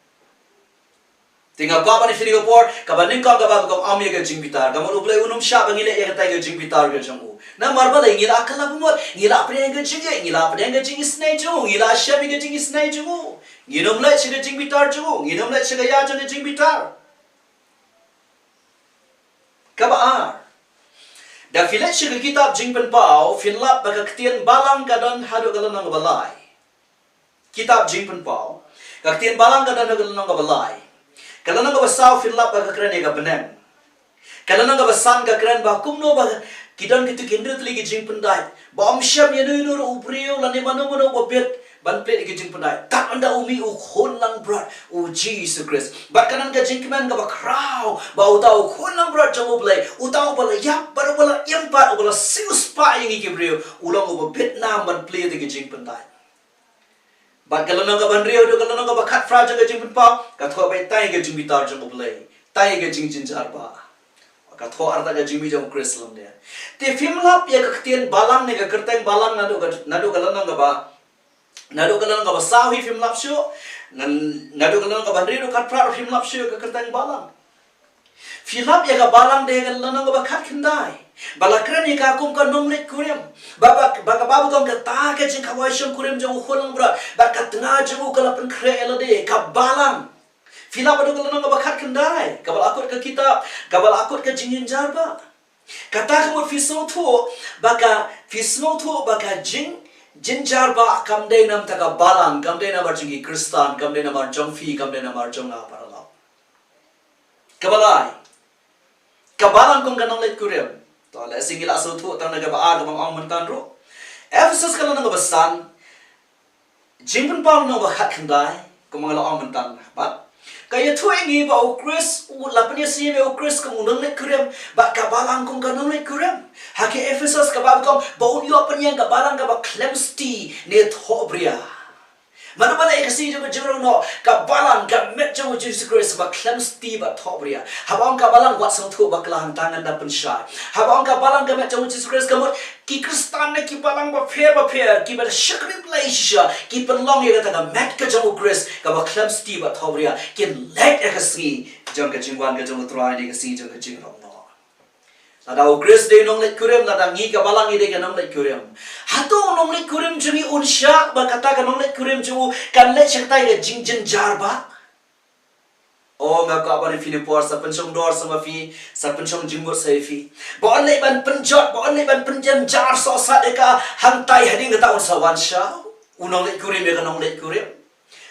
tinggal kau apa ni video por, kabar ni kau kabar kau ambil ke jingbitar, kamu ublay unum syab ngile yang tay ke jingbitar ke jangku. Na marba lagi ngila akal lah pumot, ngila apa yang ke jingge, ngila apa yang ke jingis naik jangku, ngila syab yang ke jingis naik jangku, nginum lek sih ke jingbitar jangku, nginum lek sih ke ya jang ke jingbitar. Kabar, dah filet sih ke kitab jingpen pau, filap baka ketian balang kadang hadu kalau nang balai. Kitab jingpen pau, ketian balang kadang hadu kalau nang balai. Kalau nang basaw filap baga kran ega benang. Kalau nang basan ka kran ba kumno ba kidan kitu kindret lagi jing pendai. Ba amsyam ya nu uprio lani mano bobet ban plate ke jing pendai. Tak anda umi u khon lang brat u Jesus Christ. Ba kanan ka jing keman ka ba kraw ba utau khon lang brat jamu blai. Utau bala yap baru bala empat bala sius pa yang ikibrio ulang u Vietnam ban plate ke jing pendai. Bat kalau nang kaban rio do kalau nang kaban kat fraja ke jing pa ka tho bai tai ke jing bitar jong oblay tai ke jing jinjar ba ka tho arta ke jing bi jong Krislam dia te filmlap ya ka ktien balang ne ka kerteng balang nado kalau nang ka sawi filmlap syo nado kalau nang kaban rio kat fra filmlap syo ka kerteng balang filap ya ka balang de kalau nang ka kat kendai balakran ni ka kum ka nomlet kurem baka babu kam ka ta ka jing kawai sham kurem jong kholang bra ba ka tnga jong kala pen kre elade ka balang Fila pada kalau nang bakat kendai, kabal akut ke kitab, kabal akut ke Jingiapher. Kata kamu fisno tu, baka Jingiapher kamdai nam taka balang, kamdai nam arjungi Kristan, kamdai nam arjung fi, kamdai nam arjung apa lah. Kabalai, kabalang kong kanong let kurem. Tola singila so tu tang naga ba aga mang mentan ro. Ephesus kalau nang basan, Jingwan pang nang bakat kendai, kong mga laong mentan ba. Kaya tu ingi ba ukris, lapanya siya ba ukris kong nang let kurem, ba kabalang kong kanong let kurem. Hake Ephesus kabab kong ba unyo panyang kabalang ka ba clemsti ne thobria. Mana mana ekasi juga Jingrongnoh kabalang kamet jauh Jesus Christ ba clemsti ba thobria. Habang kabalang wat sang tu ba kelahan tangan da pensyai. Habang kabalang kamet jauh Jesus Christ kamut ki Kristan na ki balang ba fair ki ba syakri Malaysia ki penlong ya kata met ka jauh Christ ka ba clemsti ba thobria ki let ekasi jang ka Jingwan ka jauh try ni kasi jang ka Jingrongnoh. Nada ukris de nong let kurem nada ngi kabalang ide ka nong let kurem. Hatu nong let kurem jumi unsya ba kata ka nong let kurem jumu kan let syaktai ka Jingiapher ba. Oh ngak ka ba ni Filipor sa pensyong dor sama fi sa pensyong jingmut sa fi. Ba on let ban penjot ba on let ban penjan jar so sa de ka hantai hading ka taon sa wansya. Unong let kurem ya ka nong let kurem.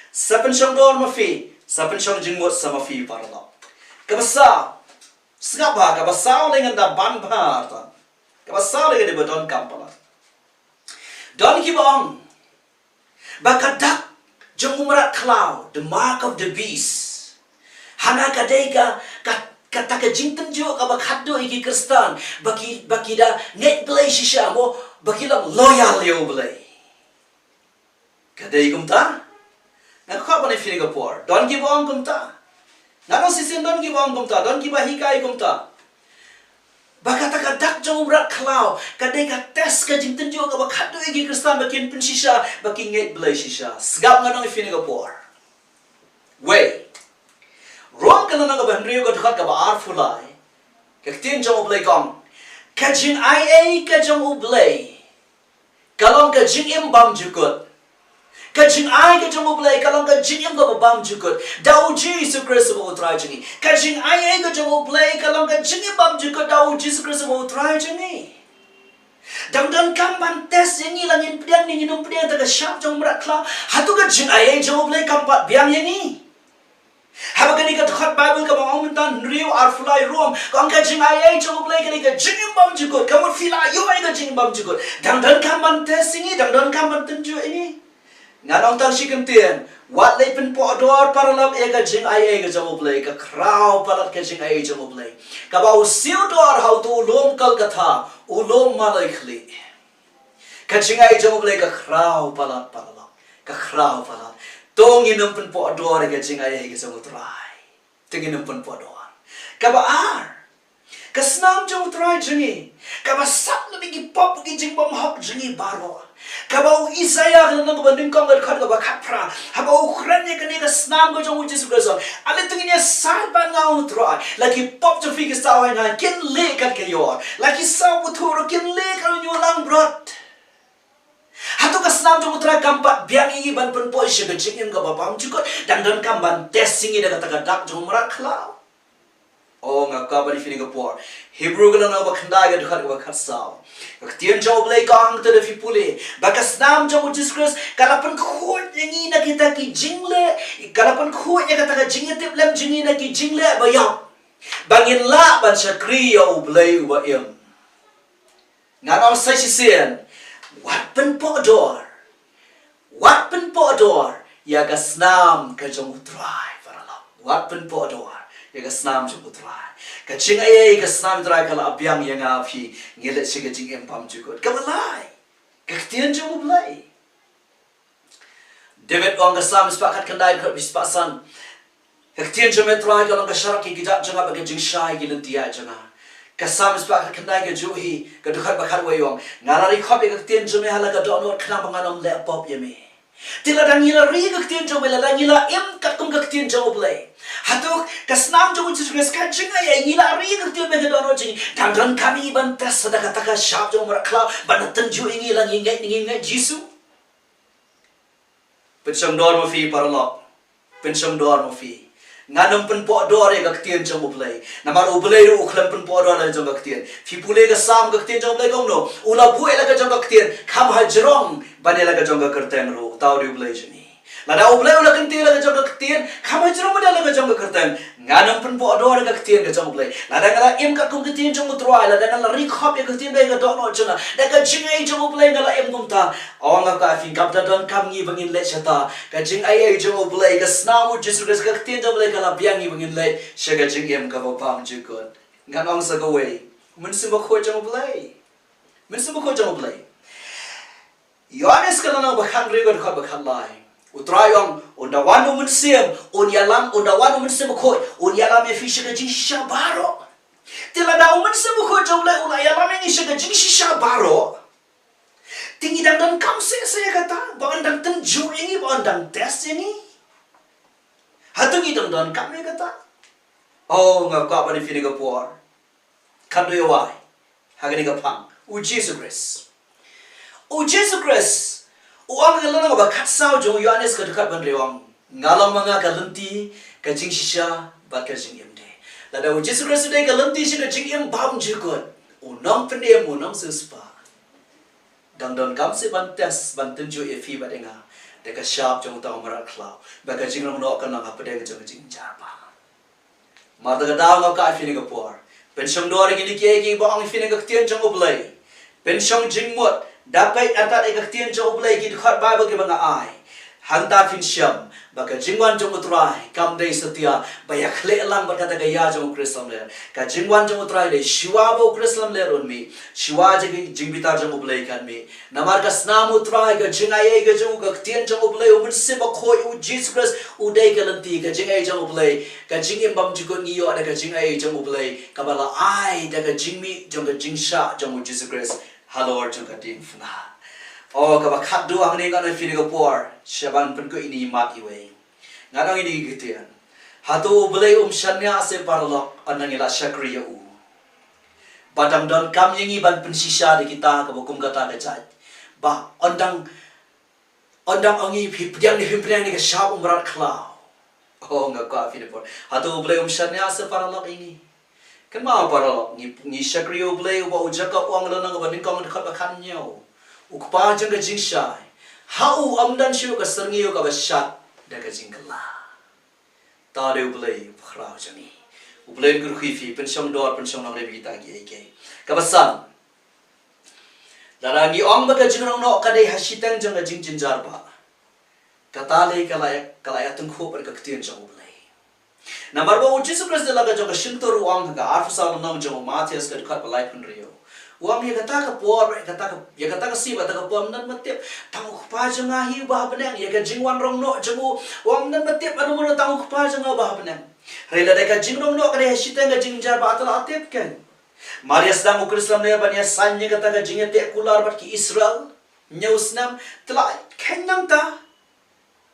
Sa pensyong dor ma fi sa pensyong jingmut sama fi para la. Kabasa Sengapa kabasau dengan da ban par tan. Kabasau dengan de don kampala. Don kibong. Bakadak jong umrat klau, the mark of the beast. Hana kadeka kata ka jingten jo ka bakado iki Kristan. Baki da net belai shisha mo baki lam loyal yo belai. Kadai kumta. Nak kau bani Singapore. Don kibong kumta. Nano sisin don kibong kumta, don kiba hikai kumta. Baka taka dak jong umrat klau, kadai ka tes ka jingten jo ka bakado iki Kristan bakin pensisha, bakin nget belai shisha. Segap nganong Singapore. Wei. Rom kana nang ba hendrio ka dekat ka ba arfulai. Ka tin jong belai kong. Ka jing ai ka jong belai. Kalong ka jing bam jukut. Kajing ai ka jong belai kalong ka jing ka bam jukut. Dau Jesus Christ mo try jingi. Kajing ai ka jong belai kalong ka jing bam jukut dau Jesus Christ mo try jingi. Dang kampan tes ini langin pediang ni nginum pediang ta ka syap jong merat klau. Hatu ka jing ai jong belai kampat biang yang Haba kani ka dekat Bible ka bang mentan riu arfulai rom. Kang ka jing ai jong belai kani ka jing bam jukut. Kamu fila yo ai ka jing bam jukut. Dang kampan tes ini dang kampan tenju ini. Nganong tang sikentian, wat lay pen po ador para lam ega jing ai ega jamu play ka kraw palat ka jing ai jamu play. Ka ba usiu dor how to ulom kal katha, ulom malay khli. Ka jing ai jamu play ka kraw palat para lam, ka kraw palat. Tong inum pen po ador ega jing ai ega jamu try. Tingin pen po ador. Ka ba ar. Kasnam jamu try jingi. Ka ba sap na bigi pop gi jing bam hok jingi baro. Kabau Isaya kana nang banding kong khat ka bakapra habau Ukraine kani ka snam go jong Jesus Christ ale tunginya sal ban ngau tro lagi pop to figure saw na ken le kat ke yor lagi saw buthuro ken le ka nyu lang brot hatu ka snam jong tra kampat biang igi ban pen po shi ga jing ka babam jukot dan kam ban testing ida kata ka dak jong mara khlau oh ngaka bani Singapore Hebrew kana na bakhnda ga dukhat ka khatsaw Ketian jauh belai kang tu defi pulih. Bakas nam jauh Jesus Christ. Kalapan kuat yang ina kita ki jingle. Kalapan kuat yang kata jingitip lem jingina ki jingle bayam. Bangin la ban syakri ya belai ubayam. Nganong saya sisian. Wat pen podor. Wat pen podor. Ya gas nam ka jauh try para la. Wat pen podor. Ya gas nam jauh try. Kacing ayai kasnam try kala abyang yang api ngelet siga jing empam jukut kamalai kaktian jong belai David ong kasam sepakat kendai kat bispasan kaktian jong try kala kasyarak ki gidak jang bagi jing syai gilen dia janga kasam sepakat kendai ke juhi kadukat bakar wayong ngalari khop kaktian jong hala ka donor kena panganom laptop yeme tila dangila ri kaktian jong bela dangila em katum kaktian jong belai Hatuk kasnam jong Jesus Christ ka jinga ya ngila ri kaktian be dono jing dan kami ban tes sada kata ka syap jong merakla ban tenju ngila ngingai Jesu pensyong dor mo fi para lo pensyong dor mo fi nganam pen po dore ga ktien jong ublei namar ublei ru ukhlam pen po dore jong ga ktien fi pule ga sam ga ktien jong ublei gong no ula bu ela ga jong ga ktien kham ha jrong banela ga jong ga kerteng ru taw ri ublei jeni lada ublei ula ktien ga jong ga ktien kham ha jrong banela ga jong ga kerteng nganam pen po dore ga ktien ga jong ublei lada ga em ka kum ktien jong utroi lada ga ri khop ya ktien ba ga do no jona da ga jing ai jong ublei ga la em kum ta ong ka fi kap da don kam ngi bangin le chata ka jing ai jong ublei ga snamu Jesus Christ ga ktien jong ublei ka la biang ngi bangin le shaga jing em ka ba pam ju kon ngan ong sa ga wei mun sim ba kho jong ublei mun sim ba kho jong ublei Yohanes ka na ba khang ri ga kha ba khan lai utrayong unda wanu mun sim un yalam unda wanu mun sim kho un yalam e fi shaga jing sha baro tila da mun sim kho jong ublei un yalam e shaga jing sha baro tinggi dan kam saya kata bahkan dan tenju ini bahkan dan tes ini hatungi dan kam ini kata oh ngak apa ni fini kapur kan do yawai hagani kapang Jesus Christ uang ngelang ba khatsau jong Yohanes ka dekat ban rewang ngalam manga ka lenti ka jing shisha ba ka jing emde lada Jesus Christ dei ka lenti shi ka jing em bam jikot unang pendem unang suspa dang don kam se ban tes ban tenju e fi ba denga de ka sharp jong ta mara klau ba ka Jingrongnoh ka na Hapdeng jong Jingiapher ma da daw ngak ka fi ni ka por pen shong do ri ni ki ba ang fi ni ka tien jong ublei pen shong jingmot dapat atat e ka tien jong ublei ki khat Bible ki ba nga ai hanta fin syam baka Jingwan jong utrai kam dei setia baya khle lang berkata gaya jong Krislam ler ka Jingwan jong utrai dei shiwa bo Krislam ler on mi shiwa jing jingbitar jong ublei kan mi namar ka snam utrai ka jingai ga jong ka tien jong ublei o mun se ba khoi u Jesus Christ u dei ka lanti ka jingai jong ublei ka jingim bam jikon ngiyo ada ka jingai jong ublei ka bala ai da ka jingmi jong ka jingsha jong Jesus Christ halor jong ka ting fna oh ka ba khat du ang ni ka na fini ka por shaban pen ko ini mat iwe ngadang ini gitian hatu ublei shanya se parlok anang ila shakriya u badam don kam yingi ban pen shisha de kita ka bokum kata ka jat ba ondang angi pipdiang ni ka shab umrat klau oh ngaka fini por hatu ublei shanya se parlok ini kan ma parlok ni shakriya ublei ba ujaka uang lo nang ba ning kong khat ba khan nyau ukpa jang ka jingshai hau amdan shiu ka serngio ka bashat da ka jingla ta de ublei khrao jani ublei gur khifi penshong dor penshong nam le bi ta gi ke ka basan darangi ong ba ka Jingrongnoh ka dei hasitang jang ka jinginjar ba kata le kala ya tung kho par ka ktien jang ublei namar ba Jesus Christ de la ka jang ka shintor ong ka arfsa nam jang Matthias ka khat ba lai pun rio uang ya kata ka por ya kata ka si ba ta ka pom nan matip tang pa janga hi ba benang ya ka Jingrongnoh jamu uang nan matip anu mo tang pa janga ba benang rela da ka Jingrongnoh ka de sita ka jingjar ba atala atip kan Maria sedang ukrislam ne ba nya sanya kata ka jingete kular bat ki Israel nyausnam tela kenyang ta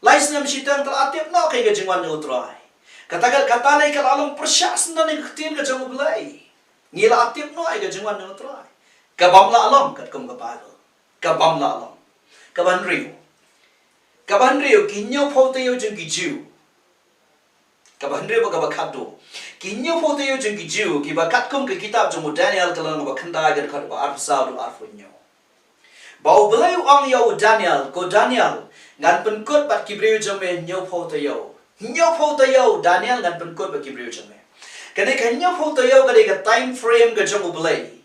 laisnam sita tela atip no ka Jingwan ne utrai kata lai ka along persyas nan ne ktien ka jamu belai ngila atip no ai ka Jingwan ne utrai kabam la alom kat kum ka Bible kabam la alom kaban rio ki nyo phote yo jung ki jiu kaban rio ba khat do ki nyo phote yo jung ki jiu ki ba kat kum ka kitab jung Daniel ka lang ba khanda ga khat ba arsa do arfo nyo ba ublei ong yo Daniel ngan pen kot bat ki breu jung me nyo phote yo Daniel ngan pen kot ba ki breu jung me kane ka nyo phote yo ka de ka time frame ka jung ublei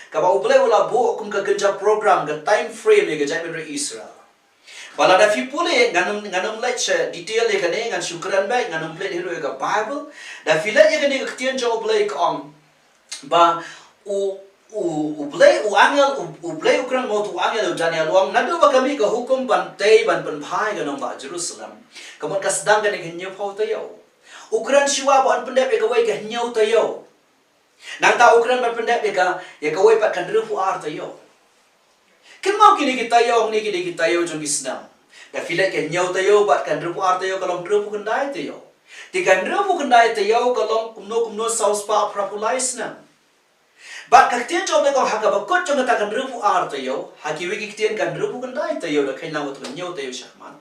Kaba ublei wala bo kum ka genja program ka time frame ni ka jamin Israel. Bala da fi pule nganum lech detail le kane ngan syukran bai nganum plate hero ka Bible da fi le kane ka tien jo ublei ka om ba ublei ublei ukran mo tu angel Daniel wang nadu ba kami ka hukum bantai ban pai ka nong ba Jerusalem. Kamon ka sedang kane gnyo phau ta yo. Ukran siwa ban pendep ka wai ka gnyo ta yo. Nang tahu ukran berpendap ya kawai pat kan refu ar tayo. Kan mau kini kita yo ni kini kita yo jong Islam. Da filai kan nyau tayo pat kan refu ar tayo kalau refu kendai tayo. Di kan refu kendai tayo kalau kumno saus pa prapulai Islam. Bat kaktian jom ko haka bakot jong ta kan refu ar tayo. Haki wiki ktian kan refu kendai tayo da kain lawo tu nyau tayo syahman.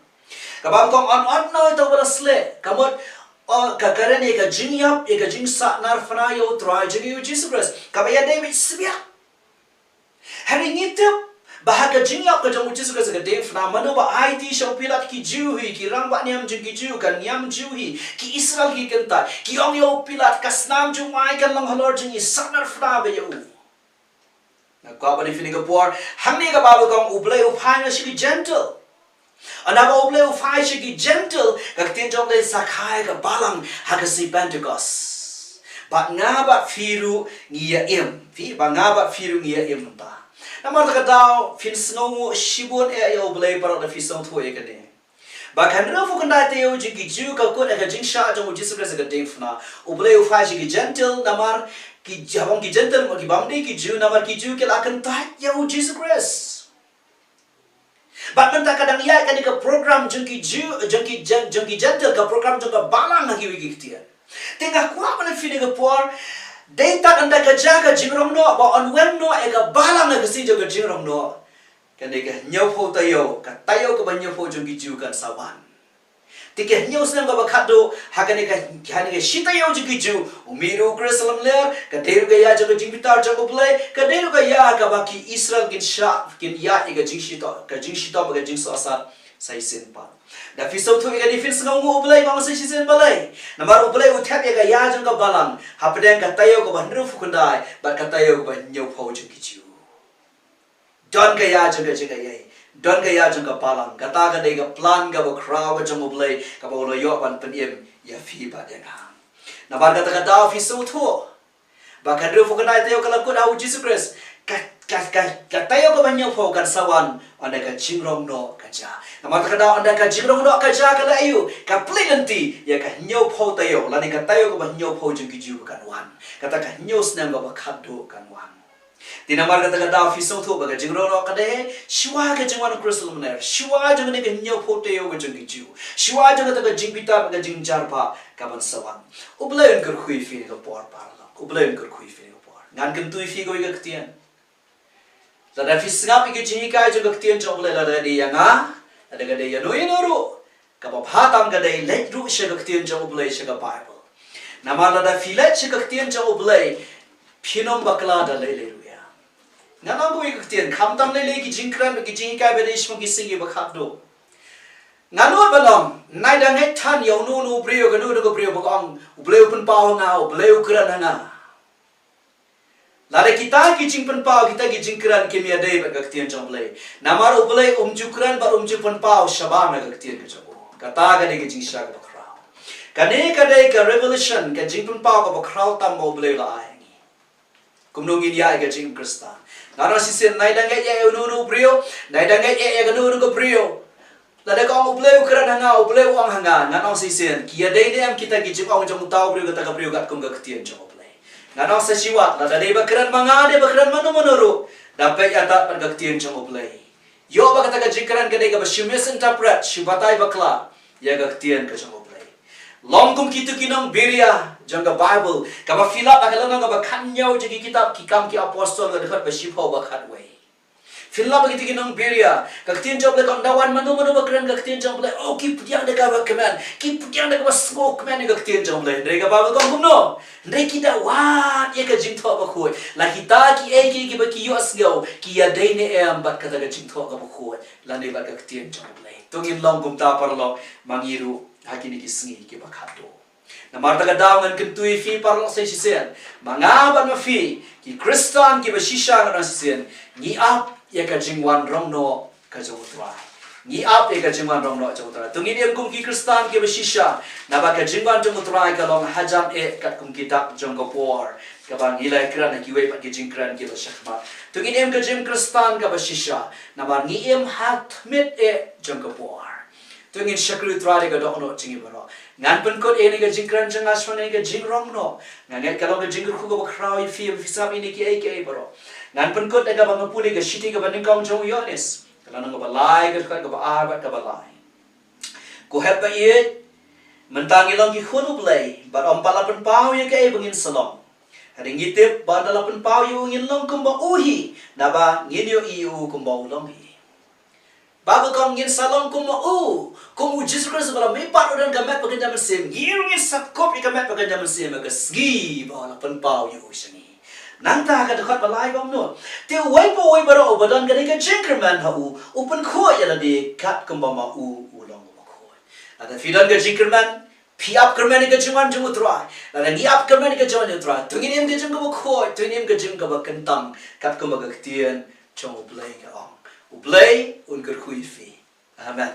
Kabam kong on no to wala sle. Kamot kakaran eka jingyap eka jingsa narfana yo try jingi Jesus Christ kabaya David sibya hari ngitip bahaga jingyap ka jong Jesus Christ ka David na mano ba IT shau pilat ki juhi ki rang ba niam jingi ju kan niam juhi ki Israel ki kenta ki ong yo pilat kasnam jumai kan lang halor jingi sanar fna ba yo na kwa ba ni finiga por hamni ka babu kong ublay uphai na shi gentle anaba ublay uphai shi gentle ka tin jong le sakai ka balang hakasi Pentecost ba nga ba firu ngia im fi ba nga ba firu ngia im ta namar ka daw fin snow shibun e yo ublay para na fisong thu e ka ne ba kan ro fu kan dai te yo jingi ju ka ko ka jing sha jong Jesus Christ ka ding fna ublay uphai shi gentle namar ki jabang ki gentle mo ki bamde ki ju namar ki ju ke lakan ta yo Jesus Christ bat menta kadang ya kan ka program jung ki ju jung ki gentle ka program jung ka balang ha ki wi ki tia tengah kwa mana fini ka por data anda ka jaga Jingrongnoh ba onwem no e ka balang na kasi jung ka Jingrongnoh kan de ka nyau pho tayo ka tayo ka ban nyau pho jung ki ju kan sawan Tiket nyos nang ka bakado hakane ka shita yo jiki ju umiru Jerusalem ler ka deru ka ya jaga jingpitar jaga play ka deru ka ya ka baki Israel kin sha kin ya iga jingshita ka jingso asar sai sin pa da fiso thu iga ni fils ngau ublay ma sai sin balay namar ublay uthap iga ya jaga balang hapdeng ka tayo ka banru fukundai ba ka tayo ka nyau phau jiki ju don ka ya jaga ye don ka ya jung ka palang kata ka dei ka plan ka ba crowd ka jung ublay ka ba lo yo ban peniem ya fi ba de nga na ba kata ka daw fi so thu ba ka ru fu ka dai tayo ka lakut au Jesus Christ ka tayo ka ban yo fo kan sawan anda ka Jingrongnoh ka ja na ma ka daw anda ka Jingrongnoh ka ja ka la ayu ka plenty ya ka nyo pho tayo la ni ka tayo ka ban nyo pho jung ki ju kan wan kata ka nyo snam ka ba khado kan wan Tinamar kata kata ofisong tu baga Jingrongnoh kade shiwa ke Jingwan Jerusalem ner shiwa jang ne ke nyo phote yo ke jing ju shiwa jang kata ke jingpita baga Jingiapher kaban sawan ublayon ker khui fi ko por par la ublayon ker khui fi ko por ngan kem tu fi ko ga ktian la da fi snap ke jingi kai jo ga ktian jo ubla la da di yanga la da ga de yano yinoru ka ba phatam ga de let ru she ga ktian jo ubla she ga Bible namar la da fi let she ga ktian jo ubla phinom bakla da le Nganang ko ikutian kamtam lele ki jingkran ki jingkai berish mo ki singi bakado ngano balong nai da ngai than yo no brio ka no brio bakong ubleu pun pau nga ubleu kran nga lare kita ki jing pun pau kita ki jingkran ki mia dei ba katian jomble namar ublei jukran ba ju pun pau shabam na katian ka jobo kata ga de ki jing sha ka bakrao kane ka dei ka revelation ka jing pun pau ka bakrao tam mo ubleu la ai kumnong India ka jing Krista Nara sisen nai dangai ye no brio nai dangai ye no brio la de ko ubleu kran hanga ubleu ang hanga nganong sisen kia dei dem kita gi jipang jong tau brio kata ka brio gat kum ga ktian jong ublei nganong sa siwa la de bakran manga de bakran manu dapat ya tak pada ktian jong ublei yo ba kata ka jikran ka de ka shimes interpret shibatai bakla ya ga ktian ka jong ublei longkum kitu kinong biria jang Bible kaba filap akalang kaba kanyau jagi kitab kikam ki apostol ga dekat bashipho ba khatway filap gitu kinong biria kaktian job le dawan manu bakran kaktian job le oh ki putyang de ka ba keman ki putyang de ka smoke man kaktian job le de ka ba ko kumno de kita wat ye ka jing tho ba khoi la kita ki ki ba ki yos go ki ya de ne am bat ka ga jing tho ka ba khoi la ne ba kaktian job le tungin long kum ta parlo mangiru hakini ki sngi ki ba khato Namar taga dawngan kentui fi parlo sa sisen mangaban ma fi ki Kristan ki bashisha na sisen ni ap ya ka Jingwan rongno ka jawutwa ni ap ya ka Jingwan rongno jawutwa tungin em kum ki Kristan ki bashisha na ba ka Jingwan jawutwa ka long hajam e kat kum kitab jongko por ka bang ilai kran ki wei pa ki Jingkran ki bashakma tungin em ka Jing Kristan ka bashisha na ba ni em hat mit e jongko por tungin shakru trade ka dokno chingi baro ngan pen kot eni ka Jingkran jang aswan eni ka Jingrongnoh ngan kalau ka Jingru ku ka bakraw fi fisam ini ki ai baro ngan pen kot daga bang puli ka shiti ka baning kong jong yones kalau nang ka balai ka ba arbat ka balai ko het ba ye mentangi long ki khunu blai ba om pala pen pau ye ka ai bangin salong hari ngitip ba dala pen pau yu ngin long kum ba uhi na ba ngin yo iu kum ba long hi Bible kong ngin salong kum Jesus Christ bala may pat udan gamet pakai jaman sem ngin sakop gamet pakai jaman sem ka sgi bala pen pau yu sini nang ta ka dekat balai bom no te wai po wai baro obadan ka ka jinkerman ha upen kho ya la de kat kembama ulong ba kho ada fidan ka jinkerman piap kerman ka Jingwan jemu trai la ngi ap kerman ka Jingwan jemu trai tungin em ka jing ka kho tungin em ka jing ka kentang kat kemba ka tien chong blai ka ong blai un ka khui fi amen.